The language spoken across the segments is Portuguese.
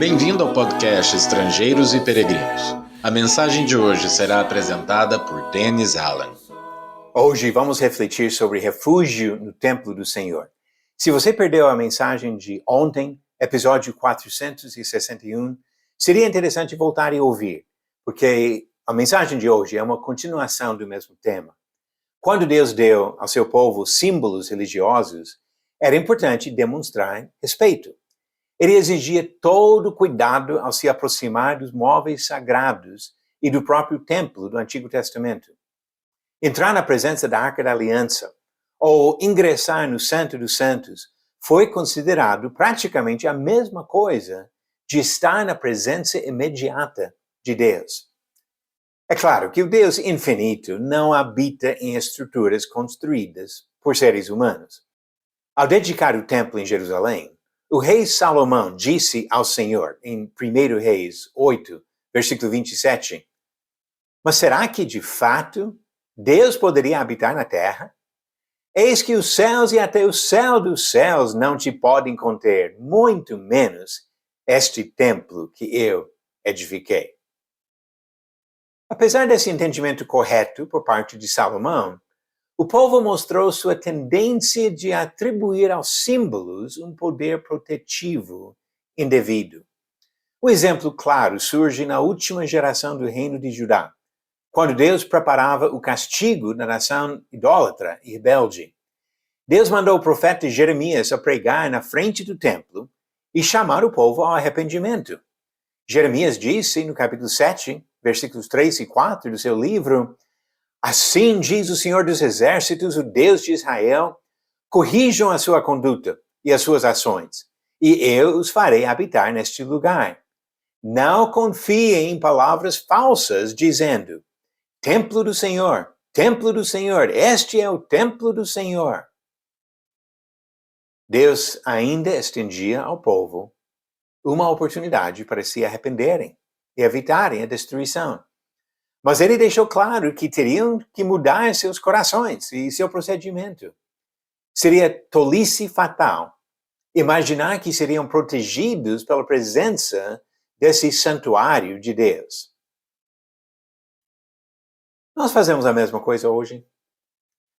Bem-vindo ao podcast Estrangeiros e Peregrinos. A mensagem de hoje será apresentada por Dennis Allen. Hoje vamos refletir sobre refúgio no templo do Senhor. Se você perdeu a mensagem de ontem, episódio 461, seria interessante voltar e ouvir, porque a mensagem de hoje é uma continuação do mesmo tema. Quando Deus deu ao seu povo símbolos religiosos, era importante demonstrar respeito. Ele exigia todo cuidado ao se aproximar dos móveis sagrados e do próprio templo do Antigo Testamento. Entrar na presença da Arca da Aliança ou ingressar no Santo dos Santos foi considerado praticamente a mesma coisa de estar na presença imediata de Deus. É claro que o Deus infinito não habita em estruturas construídas por seres humanos. Ao dedicar o templo em Jerusalém, o rei Salomão disse ao Senhor, em 1 Reis 8, versículo 27, mas será que, de fato, Deus poderia habitar na terra? Eis que os céus e até o céu dos céus não te podem conter, muito menos este templo que eu edifiquei. Apesar desse entendimento correto por parte de Salomão, o povo mostrou sua tendência de atribuir aos símbolos um poder protetivo indevido. Um exemplo claro surge na última geração do reino de Judá, quando Deus preparava o castigo da nação idólatra e rebelde. Deus mandou o profeta Jeremias a pregar na frente do templo e chamar o povo ao arrependimento. Jeremias disse no capítulo 7, versículos 3 e 4 do seu livro, assim diz o Senhor dos Exércitos, o Deus de Israel, corrijam a sua conduta e as suas ações, e eu os farei habitar neste lugar. Não confiem em palavras falsas, dizendo, templo do Senhor, este é o templo do Senhor. Deus ainda estendia ao povo uma oportunidade para se arrependerem e evitarem a destruição. Mas ele deixou claro que teriam que mudar seus corações e seu procedimento. Seria tolice fatal imaginar que seriam protegidos pela presença desse santuário de Deus. Nós fazemos a mesma coisa hoje.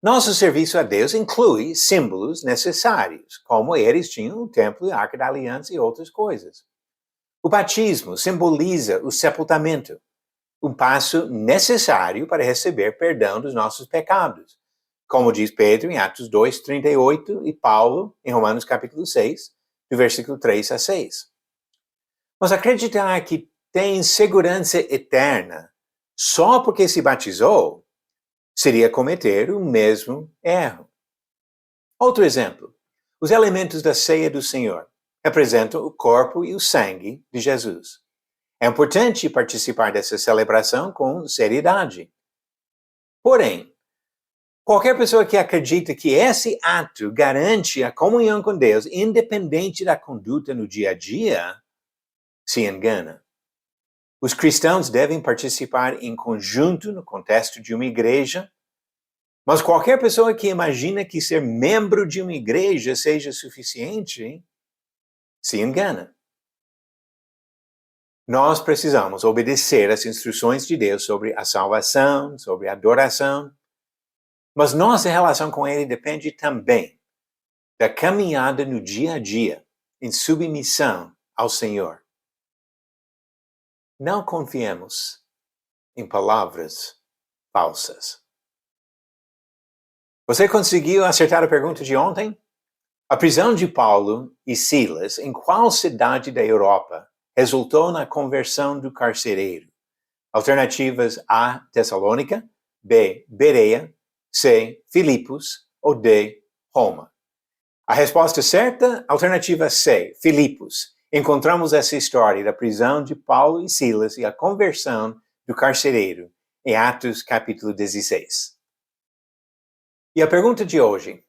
Nosso serviço a Deus inclui símbolos necessários, como eles tinham o templo e a Arca da Aliança e outras coisas. O batismo simboliza o sepultamento, um passo necessário para receber perdão dos nossos pecados, como diz Pedro em Atos 2:38 e Paulo em Romanos capítulo 6, do versículo 3 a 6. Mas acreditar que tem segurança eterna só porque se batizou seria cometer o mesmo erro. Outro exemplo, os elementos da ceia do Senhor representam o corpo e o sangue de Jesus. É importante participar dessa celebração com seriedade. Porém, qualquer pessoa que acredita que esse ato garante a comunhão com Deus, independente da conduta no dia a dia, se engana. Os cristãos devem participar em conjunto no contexto de uma igreja, mas qualquer pessoa que imagina que ser membro de uma igreja seja suficiente, se engana. Nós precisamos obedecer às instruções de Deus sobre a salvação, sobre a adoração, mas nossa relação com Ele depende também da caminhada no dia a dia, em submissão ao Senhor. Não confiemos em palavras falsas. Você conseguiu acertar a pergunta de ontem? A prisão de Paulo e Silas em qual cidade da Europa resultou na conversão do carcereiro? Alternativas A, Tessalônica, B, Bereia, C, Filipos ou D, Roma. A resposta certa, alternativa C, Filipos. Encontramos essa história da prisão de Paulo e Silas e a conversão do carcereiro em Atos capítulo 16. E a pergunta de hoje,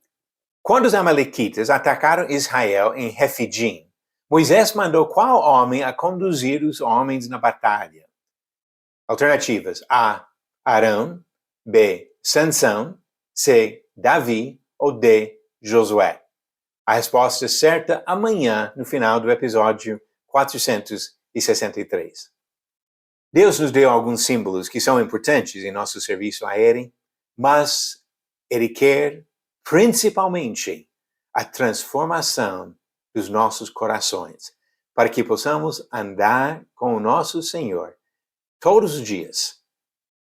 quando os amalequitas atacaram Israel em Refidim, Moisés mandou qual homem a conduzir os homens na batalha? Alternativas A, Arão, B, Sansão, C, Davi ou D, Josué. A resposta certa amanhã no final do episódio 463. Deus nos deu alguns símbolos que são importantes em nosso serviço a Ele, mas Ele quer, principalmente, a transformação dos nossos corações, para que possamos andar com o nosso Senhor todos os dias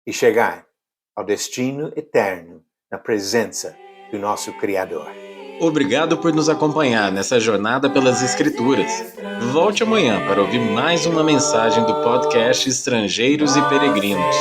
e chegar ao destino eterno na presença do nosso Criador. Obrigado por nos acompanhar nessa jornada pelas Escrituras. Volte amanhã para ouvir mais uma mensagem do podcast Estrangeiros e Peregrinos.